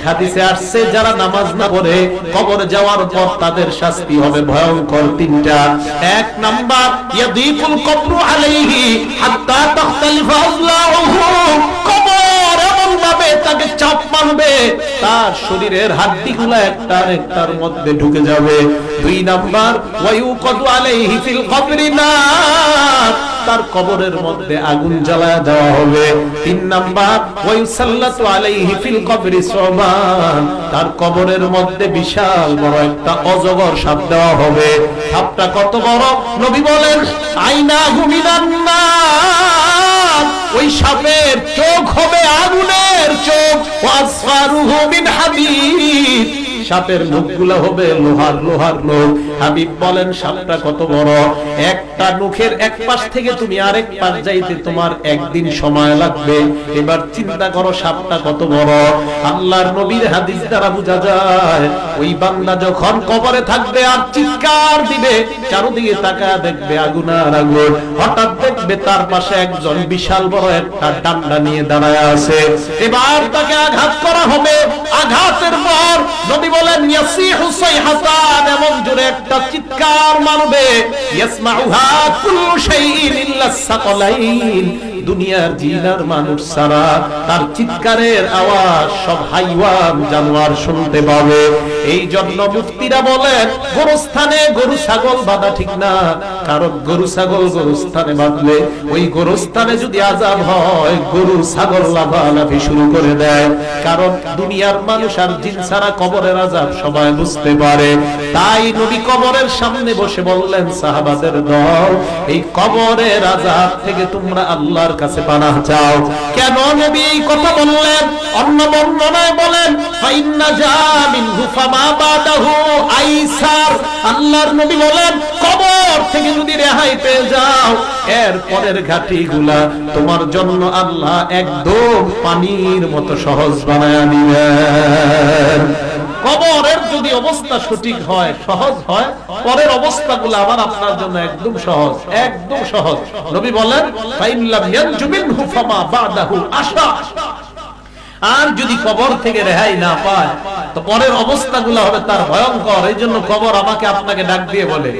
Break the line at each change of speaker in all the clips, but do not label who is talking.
হাদিসে আসছে যারা নামাজ না পড়ে কবরে যাওয়ার পর তাদের শাস্তি হবে ভয়ঙ্কর তিনটা। এক নাম্বার ইয়াদিকুল কবরু আলাইহি হাত্তা তাখতালিফা আযলাউহু, কবর এমন ভাবে তাকে চাপ মারবে তার শরীরের হাড্ডিগুলো একটার একটার মধ্যে ঢুকে যাবে। দুই নাম্বার ওয়ায়ুকাদু আলাইহি ফিল কবরি নার, তার কবরের মধ্যে আগুন জ্বালায়া দেওয়া হবে। তিন নাম্বার ওয়ায়ুসাল্লাতু আলাইহি ফিল কবরি সুবান, তার কবরের মধ্যে বিশাল বড় একটা অজগর সাপ দেওয়া হবে। সাপটা কত বড়? নবী বলেন আইনাহু মিনান নার, ওই সাপের চোখ হবে আগুনের চোখ। ওয়াসফারুহু মিন হাদিদ, সাপের মুখগুলো হবে লোহার লোহার নখ। হাবিব বলেন সাপটা কত বড়? একটা নখের এক পাশ থেকে তুমি আরেক পাশ যাইতে তোমার একদিন সময় লাগবে। এবার চিন্তা করো সাপটা কত বড়। আল্লাহর নবীর হাদিস দ্বারা বোঝা যায় ওই বান্দা যখন কবরে থাকবে আর চিৎকার দিবে, চারদিকে তাকায় দেখবে আগুন আর আগুন। হঠাৎ দেখবে তার পাশে একজন বিশাল বড় একটা ডান্ডা নিয়ে দাঁড়ায় আছে। এবার তাকে আঘাত করা হবে। আঘাতের পর নবী বলেন ইয়াসিহু সাইহাতান, এমন জোরে একটা চিৎকার মারবে ইয়াসমাউহা কুল্লু শাইইন ইল্লা সাকালাইন, দুনিয়ার জিন আর মানুষ ছাড়া তার চিৎকারের আওয়াজ সব হাইওয়ান জানোয়ার শুনতে পাবে। এই জন্য মুফতিরা বলেন গোরস্থানে গরু ছাগল বাঁধা ঠিক না, কারণ গরু ছাগল গোরস্থানে বাঁধলে ওই গোরস্থানে যদি আযাব হয় গরু ছাগল লাফালাফি শুরু করে দেয়। কারণ দুনিয়ার মানুষ আর জিন ছাড়া কবরের আযাব সবাই বুঝতে পারে। তাই নবী কবরের সামনে বসে বললেন সাহাবাদের দল, এই কবরের আযাব থেকে তোমরা আল্লাহর কাছে পানাহ চাও। কেন নবী এই কথা বললেন? অন্য বর্ণনায় বলেন ফাইন্না জামিনহু ফামা বাদাহু আইসার, আল্লাহর নবী বলেন কবর থেকে যদি রেহাই পেয়ে যাও এর পরের ঘাটিগুলা তোমার জন্য আল্লাহ একদম পানির মতো সহজ বানায়া দিবেন। কবরের যদি অবস্থা সঠিক হয়, সহজ হয়, পরের অবস্থাগুলো আবার আপনার জন্য একদম সহজ, একদম সহজ। নবী বলেন ফাইল্লাম ইয়ানজু মিনহু ফামা বাদাহু আশা, আর যদি কবর থেকে রেহাই না পায় তো পরের অবস্থাগুলো হবে তার ভয়ঙ্কর। এই জন্য কবর আমাকে আপনাকে ডাক দিয়ে বলে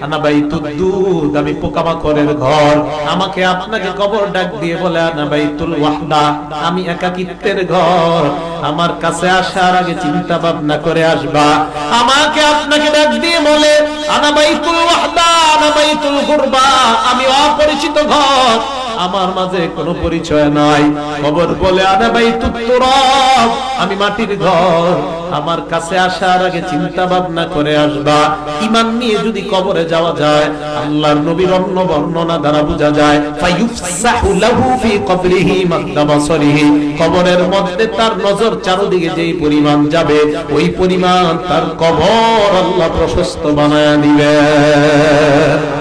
আনা বাইতুদ দুদ, আমি পোকামাকড়ের ঘর। আমাকে আপনাকে কবর ডাক দিয়ে বলে আনা বাইতুল ওয়াহদা, আমি একাকিত্বের ঘর। আমার কাছে আসার আগে চিন্তা ভাবনা করে আসবা। আমাকে আপনাকে ডাক দিয়ে বলে আনা বাইতুল ওয়াহদা, আনা বাইতুল গুরবা, আমি অপরিচিত ঘর, আমার মাঝে কোনো পরিচয় নাই। কবর বলে আনা বাইতুত তুরাব, আমি মাটির ঘর। আমার কাছে আসার আগে চিন্তা ভাবনা করে আসবা। ঈমান নিয়ে যদি কবরে যাওয়া যায়, আল্লাহর নবীর অন্য বর্ণনা দ্বারা বোঝা যায় ফায়ুফসাহু লাহু ফি কবরিহি মাদ্দা বাসরিহি, কবরের মধ্যে তার নজর চারদিকে যেই পরিমাণ যাবে ওই পরিমাণ তার কবর আল্লাহ প্রশস্ত বানায়া দিবেন।